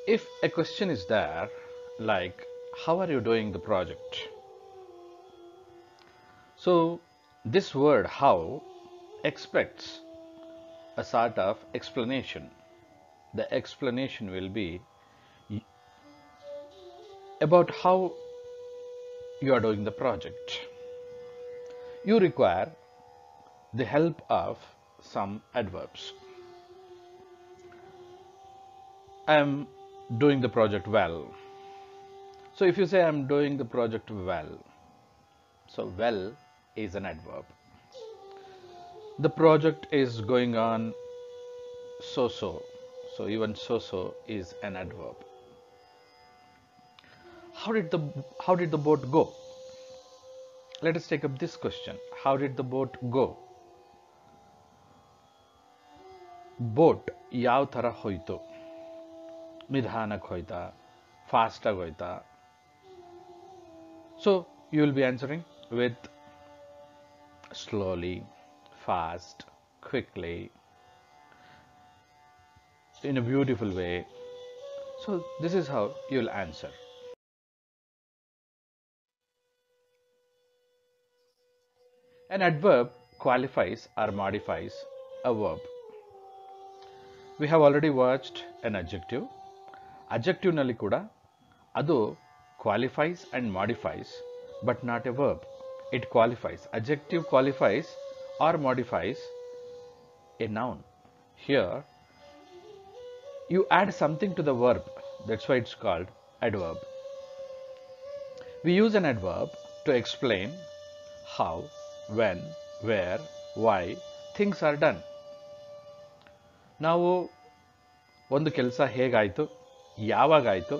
If a question is there, like, how are you doing the project? So, this word how expects a sort of explanation. The explanation will be about how you are doing the project. You require the help of some adverbs. I am doing the project well. So if you say I'm doing the project well, so well is an adverb. The project is going on so. So even so is an adverb. How did the boat go? Let us take up this question. How did the boat go? Boat ಯಾವ ಥರ ಹೋಯ್ತು? ನಿಧಾನಕ್ಕೆ ಹೋಯ್ತಾ? ಫಾಸ್ಟಾಗಿ ಹೋಯ್ತಾ? So you will be answering with slowly, fast, quickly, in a beautiful way. So this is how you will answer. An adverb qualifies or modifies a verb. We have already watched an adjective. Adjective nalli kuda adu qualifies and modifies, but not a verb. It qualifies. Adjective qualifies or modifies a noun. Here you add something to the verb. That's why it's called adverb. We use an adverb to explain how, when, where, why things are done. ನಾವು ಒಂದು ಕೆಲಸ ಹೇಗಾಯಿತು, ಯಾವಾಗಾಯಿತು,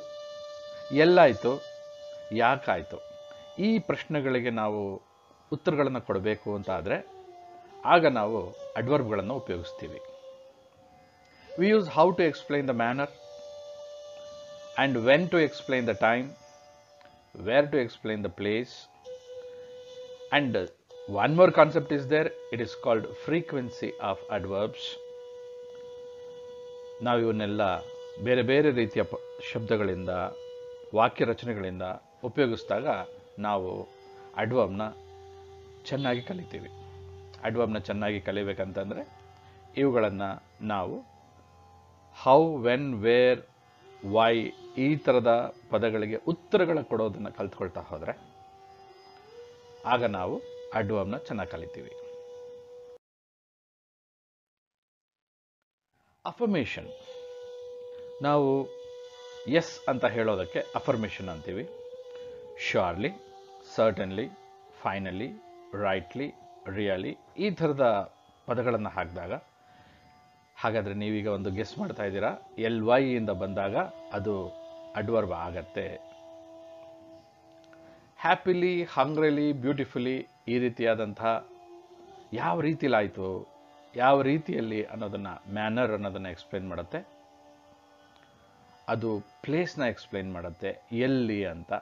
ಎಲ್ಲಾಯಿತು, ಯಾಕಾಯಿತು, ಈ ಪ್ರಶ್ನೆಗಳಿಗೆ ನಾವು ಉತ್ತರಗಳನ್ನು ಕೊಡಬೇಕು ಅಂತ ಆದರೆ ಆಗ ನಾವು ಅಡ್ವರ್ಬ್ಗಳನ್ನು ಉಪಯೋಗಿಸ್ತೀವಿ. We use how to explain the manner, and when to explain the time, where to explain the place, and one more concept is there. It is called frequency of adverbs. ನಾವು ಇವನ್ನೆಲ್ಲ ಬೇರೆ ಬೇರೆ ರೀತಿಯ ಶಬ್ದಗಳಿಂದ, ವಾಕ್ಯ ರಚನೆಗಳಿಂದ ಉಪಯೋಗಿಸಿದಾಗ ನಾವು ಅಡ್ವರ್ಬ್ನ ಚೆನ್ನಾಗಿ ಕಲಿತೀವಿ. ಅಡ್ವರ್ಬ್ನ ಚೆನ್ನಾಗಿ ಕಲಿಬೇಕಂತಂದರೆ ಇವುಗಳನ್ನು ನಾವು ಹೌ, ವೆನ್, ವೇರ್, ವೈ ಈ ಥರದ ಪದಗಳಿಗೆ ಉತ್ತರಗಳ ಕೊಡೋದನ್ನು ಕಲ್ತ್ಕೊಳ್ತಾ ಹೋದರೆ ಆಗ ನಾವು ಅಡ್ವರ್ಬ್ನ ಚೆನ್ನಾಗಿ ಕಲಿತೀವಿ. ಅಫರ್ಮೇಷನ್, ನಾವು ಎಸ್ ಅಂತ ಹೇಳೋದಕ್ಕೆ ಅಫರ್ಮೇಷನ್ ಅಂತೀವಿ. Surely, certainly, finally, rightly, really ಈ ಥರದ ಪದಗಳನ್ನು ಹಾಕಿದಾಗ, ಹಾಗಾದರೆ ನೀವೀಗ ಒಂದು ಗೆಸ್ ಮಾಡ್ತಾ ಇದ್ದೀರಾ, LY ಇಂದ ಬಂದಾಗ ಅದು ಅಡ್ವರ್ಬ್ ಆಗತ್ತೆ. ಹ್ಯಾಪಿಲಿ, ಹಂಗ್ರಿಲಿ, ಬ್ಯೂಟಿಫುಲಿ ಈ ರೀತಿಯಾದಂಥ ಯಾವ ರೀತಿಲಾಯಿತು, ಯಾವ ರೀತಿಯಲ್ಲಿ ಅನ್ನೋದನ್ನು, ಮ್ಯಾನರ್ ಅನ್ನೋದನ್ನು ಎಕ್ಸ್ಪ್ಲೇನ್ ಮಾಡುತ್ತೆ. ಅದು ಪ್ಲೇಸ್ನ ಎಕ್ಸ್ಪ್ಲೇನ್ ಮಾಡುತ್ತೆ, ಎಲ್ಲಿ ಅಂತ.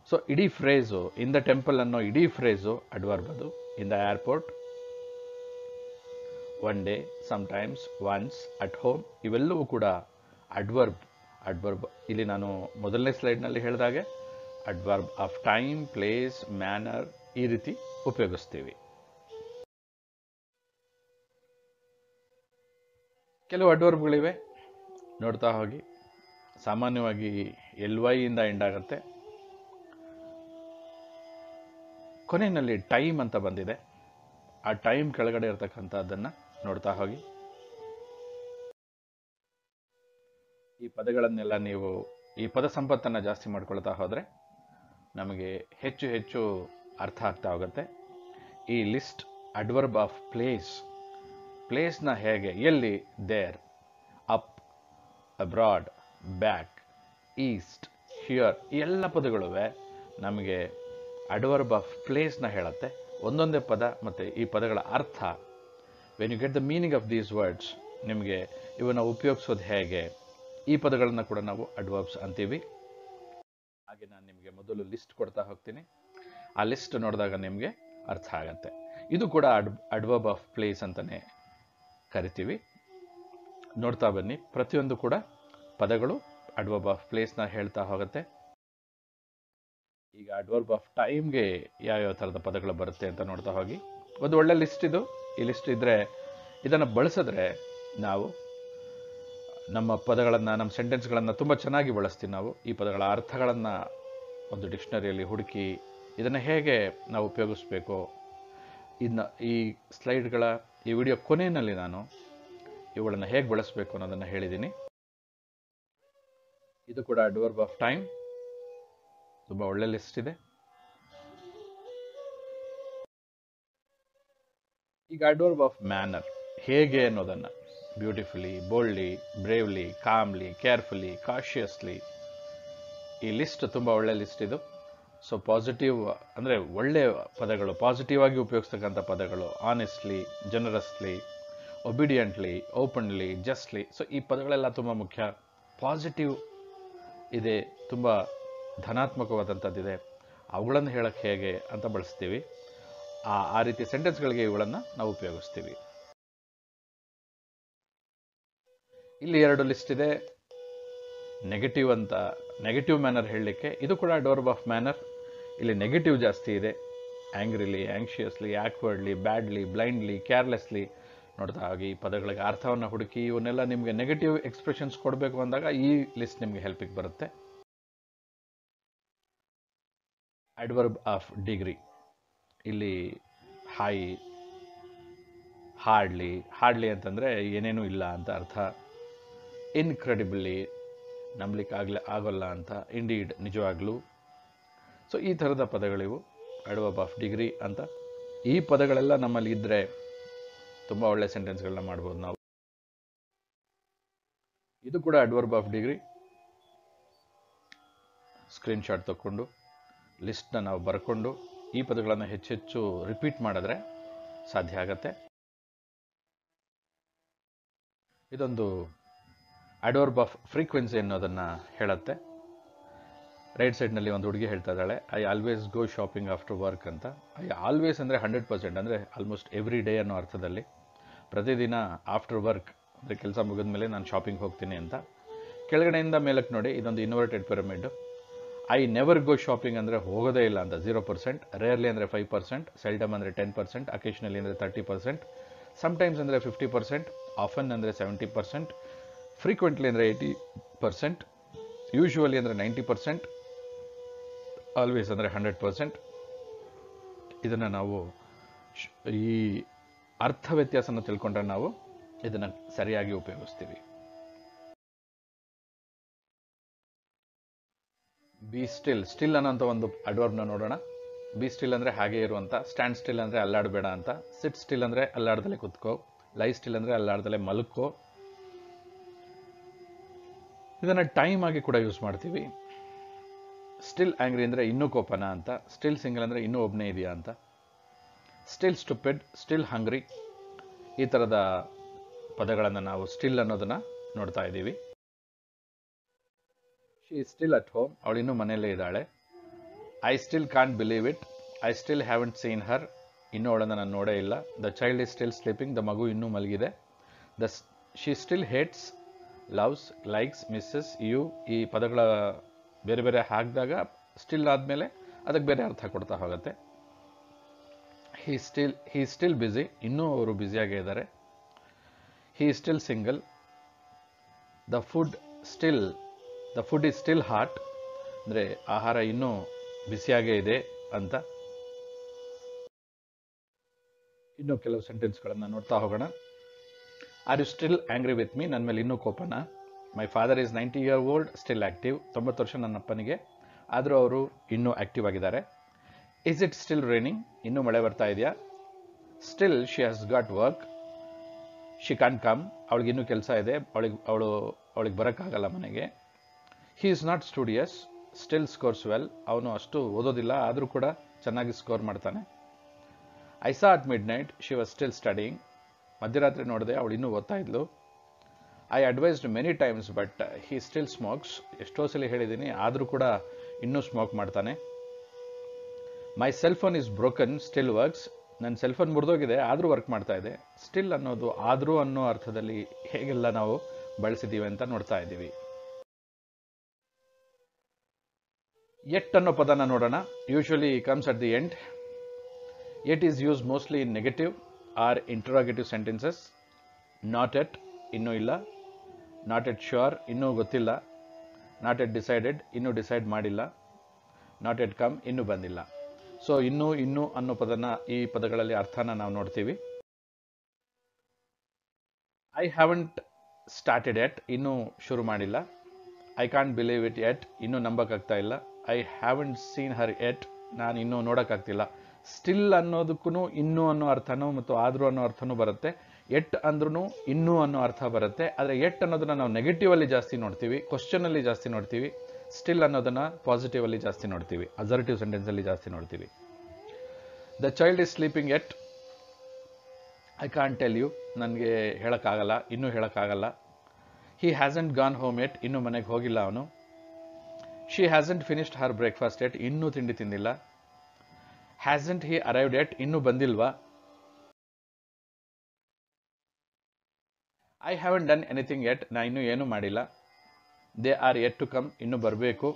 ಸೊ ಇಡೀ ಫ್ರೇಸು, ಇನ್ ದ ಟೆಂಪಲ್ ಅನ್ನೋ ಇಡೀ ಫ್ರೇಸು ಅಡ್ವರ್ಬ್. ಅದು in the airport, one day, sometimes, once, at home ಇವೆಲ್ಲವೂ ಕೂಡ ಅಡ್ವರ್ಬ್. ಇಲ್ಲಿ ನಾನು ಮೊದಲನೇ ಸ್ಲೈಡ್ನಲ್ಲಿ ಹೇಳಿದಾಗೆ adverb of time, place, manner ಈ ರೀತಿ ಉಪಯೋಗಿಸ್ತೀವಿ. ಕೆಲವು ಅಡ್ವರ್ಬ್ಗಳಿವೆ, ನೋಡ್ತಾ ಹೋಗಿ. ಸಾಮಾನ್ಯವಾಗಿ LY ಇಂದ ಎಂಡ್ ಆಗುತ್ತೆ. ಕೊನೆಯಲ್ಲಿ ಟೈಮ್ ಅಂತ ಬಂದಿದೆ. ಆ ಟೈಮ್ ಕೆಳಗಡೆ ಇರತಕ್ಕಂಥದ್ದನ್ನು ನೋಡ್ತಾ ಹೋಗಿ. ಈ ಪದಗಳನ್ನೆಲ್ಲ ನೀವು ಈ ಪದ ಸಂಪತ್ತನ್ನು ಜಾಸ್ತಿ ಮಾಡ್ಕೊಳ್ತಾ ಹೋದರೆ ನಮಗೆ ಹೆಚ್ಚು ಹೆಚ್ಚು ಅರ್ಥ ಆಗ್ತಾ ಹೋಗುತ್ತೆ. ಈ ಲಿಸ್ಟ್ ಅಡ್ವರ್ಬ್ ಆಫ್ ಪ್ಲೇಸ್, ಪ್ಲೇಸ್ನ ಹೇಗೆ, ಎಲ್ಲಿ, there, up, abroad, back, east, here ಈ ಎಲ್ಲ ಪದಗಳುವೆ ನಮಗೆ ಅಡ್ವರ್ಬ್ ಆಫ್ ಪ್ಲೇಸ್ನ ಹೇಳುತ್ತೆ. ಒಂದೊಂದೇ ಪದ ಮತ್ತು ಈ ಪದಗಳ ಅರ್ಥ, when you get the meaning of these words, ನಿಮಗೆ ಇವನ್ನ ಉಪಯೋಗಿಸೋದು ಹೇಗೆ, ಈ ಪದಗಳನ್ನು ಕೂಡ ನಾವು ಅಡ್ವರ್ಬ್ಸ್ ಅಂತೀವಿ. ಹಾಗೆ ನಾನು ನಿಮಗೆ ಮೊದಲು ಲಿಸ್ಟ್ ಕೊಡ್ತಾ ಹೋಗ್ತೀನಿ. ಆ ಲಿಸ್ಟ್ ನೋಡಿದಾಗ ನಿಮಗೆ ಅರ್ಥ ಆಗತ್ತೆ. ಇದು ಕೂಡ ಅಡ್ವರ್ಬ್ ಆಫ್ ಪ್ಲೇಸ್ ಅಂತಲೇ ಕರಿತೀವಿ. ನೋಡ್ತಾ ಬನ್ನಿ. ಪ್ರತಿಯೊಂದು ಕೂಡ ಪದಗಳು ಅಡ್ವರ್ಬ್ ಆಫ್ ಪ್ಲೇಸ್ನ ಹೇಳ್ತಾ ಹೋಗುತ್ತೆ. ಈಗ ಅಡ್ವರ್ಬ್ ಆಫ್ ಟೈಮ್ಗೆ ಯಾವ್ಯಾವ ಥರದ ಪದಗಳು ಬರುತ್ತೆ ಅಂತ ನೋಡ್ತಾ ಹೋಗಿ. ಒಂದು ಒಳ್ಳೆ ಲಿಸ್ಟ್ ಇದು. ಈ ಲಿಸ್ಟ್ ಇದ್ದರೆ ಇದನ್ನು ಬಳಸಿದ್ರೆ ನಾವು ನಮ್ಮ ಪದಗಳನ್ನು, ನಮ್ಮ ಸೆಂಟೆನ್ಸ್ಗಳನ್ನು ತುಂಬ ಚೆನ್ನಾಗಿ ಬಳಸ್ತೀವಿ. ನಾವು ಈ ಪದಗಳ ಅರ್ಥಗಳನ್ನು ಒಂದು ಡಿಕ್ಷನರಿಯಲ್ಲಿ ಹುಡುಕಿ ಇದನ್ನು ಹೇಗೆ ನಾವು ಉಪಯೋಗಿಸ್ಬೇಕು, ಇನ್ನು ಈ ಸ್ಲೈಡ್ಗಳ ಈ ವಿಡಿಯೋ ಕೊನೆಯಲ್ಲಿ ನಾನು ಇವುಗಳನ್ನು ಹೇಗೆ ಬಳಸಬೇಕು ಅನ್ನೋದನ್ನು ಹೇಳಿದ್ದೀನಿ. ಇದು ಕೂಡ ಅಡ್ವರ್ಬ್ ಆಫ್ ಟೈಮ್, ತುಂಬ ಒಳ್ಳೆ ಲಿಸ್ಟ್ ಇದೆ. ಈಗ ಅಡ್ವರ್ಬ್ ಆಫ್ ಮ್ಯಾನರ್ ಹೇಗೆ ಅನ್ನೋದನ್ನು ಬ್ಯೂಟಿಫುಲಿ, ಬೋಲ್ಡ್ಲಿ, ಬ್ರೇವ್ಲಿ, ಕಾಮ್ಲಿ, ಕೇರ್ಫುಲಿ, ಕಾಶಿಯಸ್ಲಿ, ಈ ಲಿಸ್ಟ್ ತುಂಬ ಒಳ್ಳೆ ಲಿಸ್ಟ್ ಇದು. ಸೊ ಪಾಸಿಟಿವ್ ಅಂದರೆ ಒಳ್ಳೆಯ ಪದಗಳು, ಪಾಸಿಟಿವ್ ಆಗಿ ಉಪಯೋಗಿಸ್ತಕ್ಕಂಥ ಪದಗಳು, ಆನೆಸ್ಟ್ಲಿ, ಜನರಸ್ಲಿ, ಒಬಿಡಿಯಂಟ್ಲಿ, ಓಪನ್ಲಿ, ಜಸ್ಟ್ಲಿ. ಸೊ ಈ ಪದಗಳೆಲ್ಲ ತುಂಬ ಮುಖ್ಯ. ಪಾಸಿಟಿವ್ ಇದೆ, ತುಂಬ ಧನಾತ್ಮಕವಾದಂಥದ್ದಿದೆ, ಅವುಗಳನ್ನು ಹೇಳಕ್ಕೆ ಹೇಗೆ ಅಂತ ಬಳಸ್ತೀವಿ. ಆ ರೀತಿ ಸೆಂಟೆನ್ಸ್ಗಳಿಗೆ ಇವುಗಳನ್ನು ನಾವು ಉಪಯೋಗಿಸ್ತೀವಿ. ಇಲ್ಲಿ 2 ಲಿಸ್ಟ್ ಇದೆ. ನೆಗೆಟಿವ್ ಅಂತ, ನೆಗೆಟಿವ್ ಮ್ಯಾನರ್ ಹೇಳಲಿಕ್ಕೆ ಇದು ಕೂಡ ಅಡ್ವರ್ಬ್ ಆಫ್ ಮ್ಯಾನರ್. ಇಲ್ಲಿ ನೆಗೆಟಿವ್ ಜಾಸ್ತಿ ಇದೆ. ಆ್ಯಂಗ್ರಿಲಿ, ಆ್ಯಂಕ್ಷಿಯಸ್ಲಿ, ಆಕ್ವರ್ಡ್ಲಿ, ಬ್ಯಾಡ್ಲಿ, ಬ್ಲೈಂಡ್ಲಿ, ಕೇರ್ಲೆಸ್ಲಿ ನೋಡ್ತಾ ಹೋಗಿ ಈ ಪದಗಳಿಗೆ ಅರ್ಥವನ್ನು ಹುಡುಕಿ ಇವನ್ನೆಲ್ಲ ನಿಮಗೆ ನೆಗೆಟಿವ್ ಎಕ್ಸ್ಪ್ರೆಷನ್ಸ್ ಕೊಡಬೇಕು ಅಂದಾಗ ಈ ಲಿಸ್ಟ್ ನಿಮಗೆ ಹೆಲ್ಪಿಗೆ ಬರುತ್ತೆ. ಅಡ್ವರ್ಬ್ ಆಫ್ ಡಿಗ್ರಿ, ಇಲ್ಲಿ ಹೈ, ಹಾರ್ಡ್ಲಿ ಅಂತಂದರೆ ಏನೇನೂ ಇಲ್ಲ ಅಂತ ಅರ್ಥ. ಇನ್ಕ್ರೆಡಿಬಲಿ, ನಂಬಲಿಕ್ಕೆ ಆಗೋಲ್ಲ ಅಂತ. ಇಂಡೀಡ್, ನಿಜವಾಗ್ಲೂ. ಸೊ ಈ ಥರದ ಪದಗಳಿವು ಅಡ್ವರ್ಬ್ ಆಫ್ ಡಿಗ್ರಿ ಅಂತ. ಈ ಪದಗಳೆಲ್ಲ ನಮ್ಮಲ್ಲಿ ಇದ್ದರೆ ತುಂಬ ಒಳ್ಳೆ ಸೆಂಟೆನ್ಸ್ಗಳನ್ನ ಮಾಡ್ಬೋದು ನಾವು. ಇದು ಕೂಡ ಅಡ್ವರ್ಬ್ ಆಫ್ ಡಿಗ್ರಿ. ಸ್ಕ್ರೀನ್ಶಾಟ್ ತಗೊಂಡು ಲಿಸ್ಟ್ನ ನಾವು ಬರ್ಕೊಂಡು ಈ ಪದಗಳನ್ನು ಹೆಚ್ಚೆಚ್ಚು ರಿಪೀಟ್ ಮಾಡಿದ್ರೆ ಸಾಧ್ಯ ಆಗತ್ತೆ. ಇದೊಂದು ಅಡ್ವರ್ಬ್ ಆಫ್ ಫ್ರೀಕ್ವೆನ್ಸಿ ಅನ್ನೋದನ್ನು ಹೇಳುತ್ತೆ. ರೈಟ್ ಸೈಡ್ನಲ್ಲಿ ಒಂದು ಹುಡುಗಿ ಹೇಳ್ತಾ ಇದ್ದಾಳೆ, I always go shopping after work ಅಂತ. ಐ ಆಲ್ವೇಸ್ ಅಂದರೆ 100%, ಅಂದರೆ ಆಲ್ಮೋಸ್ಟ್ ಎವ್ರಿ ಡೇ ಅನ್ನೋ ಅರ್ಥದಲ್ಲಿ. ಪ್ರತಿದಿನ ಆಫ್ಟರ್ ವರ್ಕ್ ಅಂದರೆ ಕೆಲಸ ಮುಗಿದ ಮೇಲೆ ನಾನು ಶಾಪಿಂಗ್ ಹೋಗ್ತೀನಿ ಅಂತ. ಕೆಳಗಡೆಯಿಂದ ಮೇಲಕ್ಕೆ ನೋಡಿ, ಇದೊಂದು inverted pyramid. I never go shopping ಅಂದರೆ ಹೋಗೋದೇ ಇಲ್ಲ ಅಂತ 0%, ರೇರ್ಲಿ ಅಂದರೆ 5%, ಸೆಲ್ಡಮ್ ಅಂದರೆ 10%, ಅಕೇಷನಲಿ ಅಂದರೆ 30%, ಸಮ್ಟೈಮ್ಸ್ ಅಂದರೆ 50%, ಆಫನ್ ಅಂದರೆ 70%, ಫ್ರೀಕ್ವೆಂಟ್ಲಿ ಅಂದರೆ 80%, ಯೂಶುವಲಿ ಅಂದರೆ 90%, ಆಲ್ವೇಸ್ ಅಂದರೆ 100%. ಇದನ್ನು ನಾವು ಈ ಅರ್ಥ ವ್ಯತ್ಯಾಸನ ತಿಳ್ಕೊಂಡ್ರೆ ನಾವು ಇದನ್ನು ಸರಿಯಾಗಿ ಉಪಯೋಗಿಸ್ತೀವಿ. ಬಿ ಸ್ಟಿಲ್, ಸ್ಟಿಲ್ ಅನ್ನೋಂಥ ಒಂದು ಅಡ್ವರ್ಬ್ನ ನೋಡೋಣ. ಬಿ ಸ್ಟಿಲ್ ಅಂದರೆ ಹಾಗೆ ಇರುವಂಥ. ಸ್ಟ್ಯಾಂಡ್ ಸ್ಟಿಲ್ ಅಂದರೆ ಅಲ್ಲಾಡಬೇಡ ಅಂತ. ಸಿಟ್ ಸ್ಟಿಲ್ ಅಂದರೆ ಅಲ್ಲಾಡ್ದಲೇ ಕುತ್ಕೋ. ಲೈ ಸ್ಟಿಲ್ ಅಂದರೆ ಅಲ್ಲಾಡ್ದಲೇ ಮಲ್ಕೋ. ಇದನ್ನು ಟೈಮ್ ಆಗಿ ಕೂಡ ಯೂಸ್ ಮಾಡ್ತೀವಿ. ಸ್ಟಿಲ್ ಆ್ಯಂಗ್ರಿ ಅಂದರೆ ಇನ್ನೂ ಕೋಪನ ಅಂತ. ಸ್ಟಿಲ್ ಸಿಂಗಲ್ ಅಂದರೆ ಇನ್ನೂ ಒಬ್ಬನೇ ಇದೆಯಾ ಅಂತ. ಸ್ಟಿಲ್ ಸ್ಟುಪಿಡ್, ಸ್ಟಿಲ್ ಹಂಗ್ರಿ, ಈ ಥರದ ಪದಗಳನ್ನು ನಾವು ಸ್ಟಿಲ್ ಅನ್ನೋದನ್ನು ನೋಡ್ತಾ ಇದ್ದೀವಿ. She is still at home, ಅವಳು ಇನ್ನೂ ಮನೆಯಲ್ಲೇ ಇದ್ದಾಳೆ. I still can't believe it, I still haven't seen her, ಇನ್ನೂ ಅವಳನ್ನು ನಾನು ನೋಡೇ ಇಲ್ಲ. The child is still sleeping, the ಮಗು ಇನ್ನೂ ಮಲಗಿದೆ. She still hates, loves, likes, misses, you, ಈ ಪದಗಳ ಬೇರೆ ಬೇರೆ ಹಾಕಿದಾಗ ಸ್ಟಿಲ್ ಆದಮೇಲೆ ಅದಕ್ಕೆ ಬೇರೆ ಅರ್ಥ ಕೊಡ್ತಾ ಹೋಗುತ್ತೆ. ಹೀ ಸ್ಟಿಲ್ ಬ್ಯುಸಿ, ಇನ್ನೂ ಅವರು ಬ್ಯುಸಿಯಾಗೇ ಇದ್ದಾರೆ. He still single. The food is still hot, ಅಂದರೆ ಆಹಾರ ಇನ್ನೂ ಬಿಸಿಯಾಗೇ ಇದೆ ಅಂತ. ಇನ್ನೂ ಕೆಲವು ಸೆಂಟೆನ್ಸ್ಗಳನ್ನು ನೋಡ್ತಾ ಹೋಗೋಣ. Are you still angry with me, ನನ್ನ ಮೇಲೆ ಇನ್ನೂ ಕೋಪನ. My father is 90 years old, still active, 90 ವರ್ಷ ನನ್ನ ಅಪ್ಪನಿಗೆ, ಆದರೂ ಅವರು ಇನ್ನೂ ಆ್ಯಕ್ಟಿವ್ ಆಗಿದ್ದಾರೆ. ಈಸ್ ಇಟ್ ಸ್ಟಿಲ್ ರೈನಿಂಗ್, ಇನ್ನೂ ಮಳೆ ಬರ್ತಾ ಇದೆಯಾ. Still she has got work, she can come, ಅವಳಿಗೆ ಇನ್ನೂ ಕೆಲಸ ಇದೆ, ಅವಳಿಗೆ ಬರೋಕ್ಕಾಗಲ್ಲ ಮನೆಗೆ. He is not studious, still scores well, ಅವನು ಅಷ್ಟು ಓದೋದಿಲ್ಲ ಆದರೂ ಕೂಡ ಚೆನ್ನಾಗಿ ಸ್ಕೋರ್ ಮಾಡ್ತಾನೆ. I saw at mid night, she was still studying, ಮಧ್ಯರಾತ್ರಿ ನೋಡಿದೆ, ಅವಳು ಇನ್ನೂ ಓದ್ತಾ ಇದ್ಲು. I advised many times but he still smokes, ಎಷ್ಟೋ ಸಲ ಹೇಳಿದ್ದೀನಿ ಆದರೂ ಕೂಡ ಇನ್ನೂ ಸ್ಮೋಕ್ ಮಾಡ್ತಾನೆ. ಮೈ cell phone is broken, still works, ನನ್ನ ಸೆಲ್ ಫೋನ್ ಮುರಿದೋಗಿದೆ ಆದರೂ ವರ್ಕ್ ಮಾಡ್ತಾ ಇದೆ. ಸ್ಟಿಲ್ ಅನ್ನೋದು ಆದರೂ ಅನ್ನೋ ಅರ್ಥದಲ್ಲಿ ಹೇಗೆಲ್ಲ ನಾವು ಬಳಸಿದ್ದೀವಿ ಅಂತ ನೋಡ್ತಾ ಇದ್ದೀವಿ. ಯೆಟ್ ಅನ್ನೋ ಪದನ ನೋಡೋಣ. Usually comes at the end. Yet is use mostly in negative or interrogative sentences. Not yet, ಇನ್ನೂ ಇಲ್ಲ. ನಾಟ್ ಎಟ್ ಶ್ಯೂರ್, ಇನ್ನೂ ಗೊತ್ತಿಲ್ಲ. ನಾಟ್ ಎಟ್ ಡಿಸೈಡೆಡ್, ಇನ್ನೂ ಡಿಸೈಡ್ ಮಾಡಿಲ್ಲ. ನಾಟ್ ಎಟ್ ಕಮ್, ಇನ್ನೂ ಬಂದಿಲ್ಲ. ಸೊ ಇನ್ನೂ ಅನ್ನೋ ಪದನ, ಈ ಪದಗಳಲ್ಲಿ ಅರ್ಥನ ನಾವು ನೋಡ್ತೀವಿ. ಐ ಹ್ಯಾವಂಟ್ ಸ್ಟಾರ್ಟೆಡ್ ಎಟ್, ಇನ್ನೂ ಶುರು ಮಾಡಿಲ್ಲ. ಐ ಕಾಂಟ್ ಬಿಲೀವ್ ಇಟ್ ಎಟ್, ಇನ್ನೂ ನಂಬಕ್ಕಾಗ್ತಾ ಇಲ್ಲ. ಐ ಹ್ಯಾವಂಟ್ ಸೀನ್ ಹರ್ ಎಟ್, ನಾನು ಇನ್ನೂ ನೋಡೋಕ್ಕಾಗ್ತಿಲ್ಲ. ಸ್ಟಿಲ್ ಅನ್ನೋದಕ್ಕೂ ಇನ್ನೂ ಅನ್ನೋ ಅರ್ಥನೂ ಮತ್ತು ಆದರೂ ಅನ್ನೋ ಅರ್ಥನೂ ಬರುತ್ತೆ. ಎಟ್ ಅಂದ್ರೂ ಇನ್ನೂ ಅನ್ನೋ ಅರ್ಥ ಬರುತ್ತೆ. ಆದರೆ ಎಟ್ ಅನ್ನೋದನ್ನ ನಾವು ನೆಗೆಟಿವಲ್ಲಿ ಜಾಸ್ತಿ ನೋಡ್ತೀವಿ, ಕ್ವಶನಲ್ಲಿ ಜಾಸ್ತಿ ನೋಡ್ತೀವಿ. ಸ್ಟಿಲ್ ಅನ್ನೋದನ್ನ ಪಾಸಿಟಿವಲ್ಲಿ ಜಾಸ್ತಿ ನೋಡ್ತೀವಿ, ಅಸರ್ಟಿವ್ ಸೆಂಟೆನ್ಸಲ್ಲಿ ಜಾಸ್ತಿ ನೋಡ್ತೀವಿ. The child is sleeping yet, I can't tell you, ನನಗೆ ಹೇಳೋಕ್ಕಾಗಲ್ಲ, ಇನ್ನೂ ಹೇಳೋಕ್ಕಾಗಲ್ಲ. He hasn't gone home yet, ಇನ್ನೂ ಮನೆಗೆ ಹೋಗಿಲ್ಲ ಅವನು. She hasn't finished her breakfast yet, ಇನ್ನೂ ತಿಂಡಿ ತಿಂದಿಲ್ಲ. ಹ್ಯಾಸಂಟ್ ಹಿ ಅರೈವ್ಡ್ ಎಟ್, ಇನ್ನೂ ಬಂದಿಲ್ವಾ. I haven't done anything yet, ನಾ ಇನ್ನೂ ಏನೂ ಮಾಡಿಲ್ಲ. They are yet to come, ಇನ್ನೂ ಬರಬೇಕು.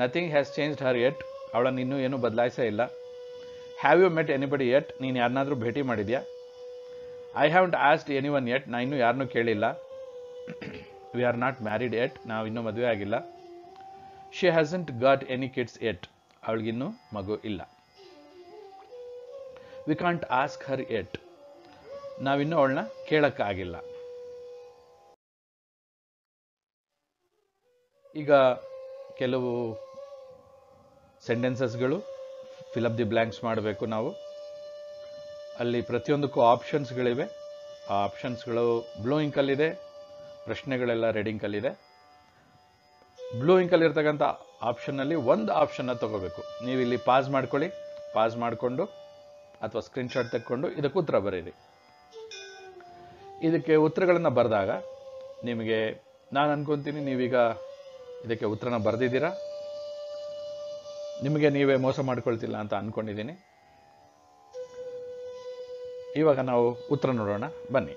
Nothing has changed her yet, ಅವಳನ್ನು ಇನ್ನೂ ಏನೂ ಬದಲಾಯಿಸೇ ಇಲ್ಲ. Have you met anybody yet, ನೀನು ಯಾರನ್ನಾದರೂ ಭೇಟಿ ಮಾಡಿದ್ಯಾ. I haven't asked anyone yet, ನಾ ಇನ್ನೂ ಯಾರನ್ನೂ ಕೇಳಿಲ್ಲ. We are not married yet, ನಾವು ಇನ್ನೂ ಮದುವೆ ಆಗಿಲ್ಲ. She hasn't got any kids yet, ಅವಳಿಗಿನ್ನೂ ಮಗು ಇಲ್ಲ. We can't ask her yet, ನಾವಿನ್ನೂ ಅವಳನ್ನ ಕೇಳಕ್ಕಾಗಿಲ್ಲ. ಈಗ ಕೆಲವು ಸೆಂಟೆನ್ಸಸ್ಗಳು ಫಿಲ್ ಅಪ್ ದಿ ಬ್ಲ್ಯಾಂಕ್ಸ್ ಮಾಡಬೇಕು ನಾವು. ಅಲ್ಲಿ ಪ್ರತಿಯೊಂದಕ್ಕೂ ಆಪ್ಷನ್ಸ್ಗಳಿವೆ. ಆ ಆಪ್ಷನ್ಸ್ಗಳು ಬ್ಲೂ ಇಂಕಲ್ಲಿದೆ, ಪ್ರಶ್ನೆಗಳೆಲ್ಲ ರೆಡ್ ಇಂಕಲ್ಲಿದೆ. ಬ್ಲೂ ಇಂಕಲ್ಲಿರ್ತಕ್ಕಂಥ ಆಪ್ಷನ್ನಲ್ಲಿ ಒಂದು ಆಪ್ಷನ್ನ ತಗೋಬೇಕು. ನೀವು ಇಲ್ಲಿ ಪಾಸ್ ಮಾಡ್ಕೊಳ್ಳಿ, ಪಾಸ್ ಮಾಡಿಕೊಂಡು ಅಥವಾ ಸ್ಕ್ರೀನ್ಶಾಟ್ ತೆಕ್ಕೊಂಡು ಇದಕ್ಕೆ ಉತ್ತರ ಬರೀರಿ. ಇದಕ್ಕೆ ಉತ್ತರಗಳನ್ನು ಬರೆದಾಗ ನಿಮಗೆ, ನಾನು ಅನ್ಕೊತೀನಿ ನೀವೀಗ ಇದಕ್ಕೆ ಉತ್ತರನ ಬರೆದಿದ್ದೀರಾ, ನಿಮಗೆ ನೀವೇ ಮೋಸ ಮಾಡ್ಕೊಳ್ತಿಲ್ಲ ಅಂತ ಅನ್ಕೊಂಡಿದ್ದೀನಿ. ಇವಾಗ ನಾವು ಉತ್ತರ ನೋಡೋಣ, ಬನ್ನಿ.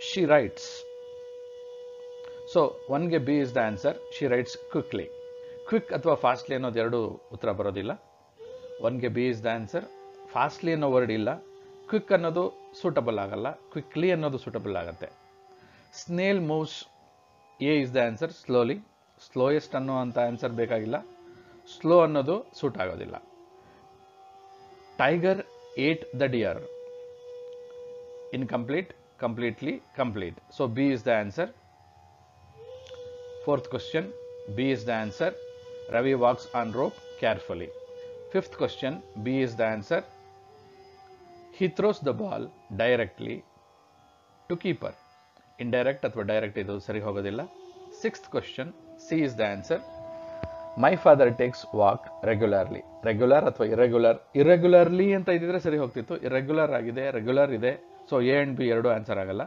She writes. ಸೊ 1ಗೆ B is the answer. She writes quickly. Quick ಅಥವಾ ಫಾಸ್ಟ್ಲಿ ಅನ್ನೋದು ಎರಡು ಉತ್ತರ ಬರೋದಿಲ್ಲ. 1ಗೆ B is the answer. Fastly ಅನ್ನೋ ವರ್ಡ್ ಇಲ್ಲ. ಕ್ವಿಕ್ ಅನ್ನೋದು ಸೂಟಬಲ್ ಆಗಲ್ಲ, ಕ್ವಿಕ್ಲಿ ಅನ್ನೋದು ಸೂಟಬಲ್ ಆಗುತ್ತೆ. Snail moves, A is the answer. Slowly. Slowest ಅನ್ನೋ ಅಂತ ಆನ್ಸರ್ ಬೇಕಾಗಿಲ್ಲ. ಸ್ಲೋ ಅನ್ನೋದು ಸೂಟ್ ಆಗೋದಿಲ್ಲ. Tiger ate the deer. Incomplete, completely, complete. So B is the answer. 4th question, B is the answer. Ravi walks on rope carefully. 5th question, B is the answer. He throws the ball directly to keeper. Indirect ಅಥವಾ direct ಇದು ಸರಿ ಹೋಗೋದಿಲ್ಲ. 6th question, C is the answer. My father takes walk regularly. Regular ಅಥವಾ irregular. ಇರೆಗ್ಯುಲರ್ಲಿ ಅಂತ ಇದ್ದಿದ್ರೆ ಸರಿ ಹೋಗ್ತಿತ್ತು. Irregular ಆಗಿದೆ, ರೆಗ್ಯುಲರ್ ಇದೆ. ಸೊ ಎ ಅಂಡ್ ಬಿ ಎರಡು ಆನ್ಸರ್ ಆಗಲ್ಲ.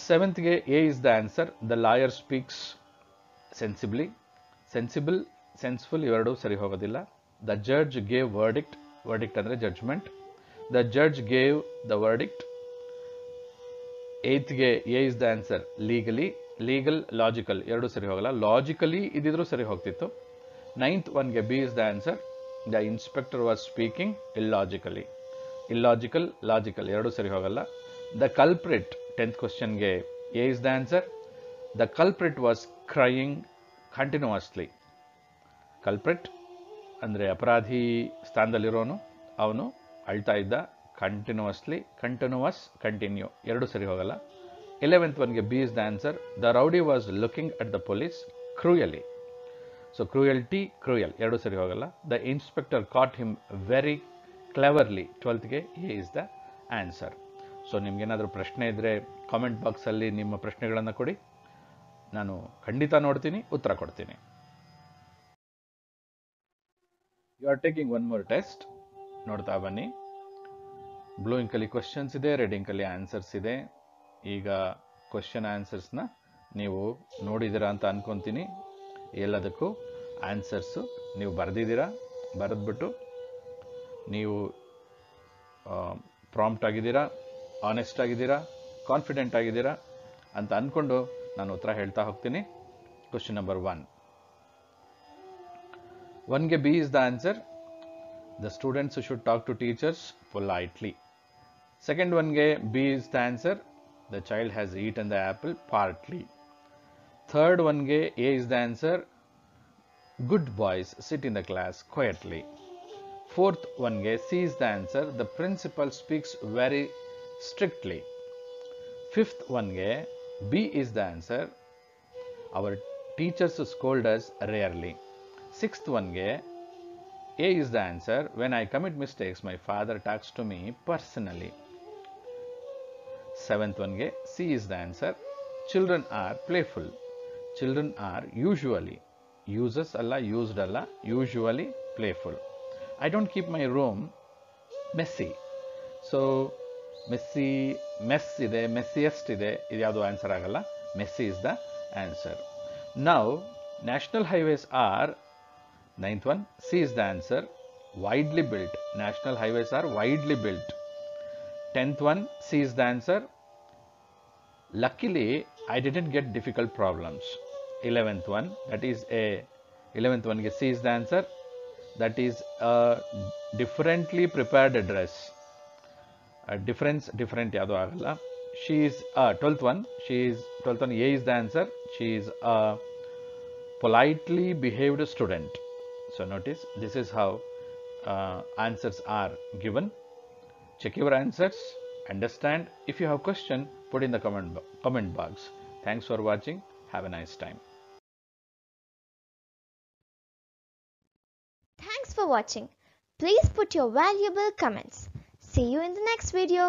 7th A is the answer. The lawyer speaks sensibly. Sensible, senseful ಇವೆರಡು ಸರಿ ಹೋಗೋದಿಲ್ಲ. The judge gave verdict. Verdict ಅಂದರೆ judgment. The judge gave the verdict. 8th A is the answer. Legally. Legal, logical ಎರಡು ಸರಿ ಹೋಗಲ್ಲ. Logically ಇದಿದ್ರು ಸರಿ ಹೋಗ್ತಿತ್ತು. 9th B is the answer. The inspector was speaking illogically. Illogical, logical ಎರಡು ಸರಿ ಹೋಗಲ್ಲ. The culprit, 10th questionಗೆ A is the answer. The culprit was crying continuously. Culprit ಅಂದರೆ ಅಪರಾಧಿ ಸ್ಥಾನದಲ್ಲಿರೋನು, ಅವನು ಅಳ್ತಾ ಇದ್ದ. ಕಂಟಿನ್ಯೂಸ್ಲಿ, ಕಂಟಿನ್ಯೂಸ್, ಕಂಟಿನ್ಯೂ ಎರಡು ಸರಿ ಹೋಗಲ್ಲ. 11th B is the answer. The rowdy was looking at the police cruelly. So cruelty, cruel ಎರಡು ಸರಿ ಹೋಗಲ್ಲ. The inspector caught him very cleverly. 12th A is the answer. So ನಿಮ್ಗೇನಾದರೂ ಪ್ರಶ್ನೆ ಇದ್ದರೆ comment ಬಾಕ್ಸಲ್ಲಿ ನಿಮ್ಮ ಪ್ರಶ್ನೆಗಳನ್ನು ಕೊಡಿ, ನಾನು ಖಂಡಿತ ನೋಡ್ತೀನಿ, ಉತ್ತರ ಕೊಡ್ತೀನಿ. You are taking one more test. ನೋಡ್ತಾ ಬನ್ನಿ. ಬ್ಲೂ ಇಂಕಲ್ಲಿ ಕ್ವಶನ್ಸ್ ಇದೆ, ರೆಡ್ ಇಂಕಲ್ಲಿ ಆನ್ಸರ್ಸ್ ಇದೆ. ಈಗ ಕ್ವಶನ್ ಆನ್ಸರ್ಸ್ನ ನೀವು ನೋಡಿದ್ದೀರಾ ಅಂತ ಅನ್ಕೊತೀನಿ. ಎಲ್ಲದಕ್ಕೂ ಆನ್ಸರ್ಸು ನೀವು ಬರೆದಿದ್ದೀರಾ. ಬರೆದ್ಬಿಟ್ಟು ನೀವು ಪ್ರಾಂಪ್ಟ್ ಆಗಿದ್ದೀರಾ, ಆನೆಸ್ಟ್ ಆಗಿದ್ದೀರಾ, ಕಾನ್ಫಿಡೆಂಟ್ ಆಗಿದ್ದೀರಾ ಅಂತ ಅಂದ್ಕೊಂಡು ನಾನು ಉತ್ತರ ಹೇಳ್ತಾ ಹೋಗ್ತೀನಿ. Question number 1. 1ಗೆ B is the answer. The students should talk to teachers politely. Second 1ಗೆ B is the answer. The child has eaten the apple partly. Third 1ಗೆ A is the answer. Good boys sit in the class quietly. Fourth 1ಗೆ C is the answer. The principal speaks very strictly. Fifth 1ಗೆ B is the answer. Our teachers scold us rarely. Sixth 1ಗೆ A is the answer. When I commit mistakes, my father talks to me personally. Seventh 1ಗೆ C is the answer. Children are playful. Children are usually, uses ಅಲ್ಲ, used ಅಲ್ಲ, usually playful. I don't keep my room messy. So messy, mess ಇದೆ, messiest ಇದೆ, ಇದು ಯಾವುದು answer ಆಗಲ್ಲ. Messy is the answer. Now national highways are, 9th one, C is the answer. Widely built. National highways are widely built. 10th one, C is the answer. Luckily, I didn't get difficult problems. 11th one, that is a 11th one, C is the answer. That is a differently prepared dress. A different ಯಾವುದು ಆಗಲ್ಲ. She is 12th one. She is 12th one. A is the answer. She is a politely behaved student. So notice, this is how answers are given. Check your answers. Understand. If you have question, put in the comment box. Thanks for watching. Have a nice time. Thanks for watching. Please put your valuable comments. See you in the next video.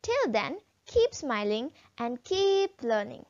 Till then, keep smiling and keep learning.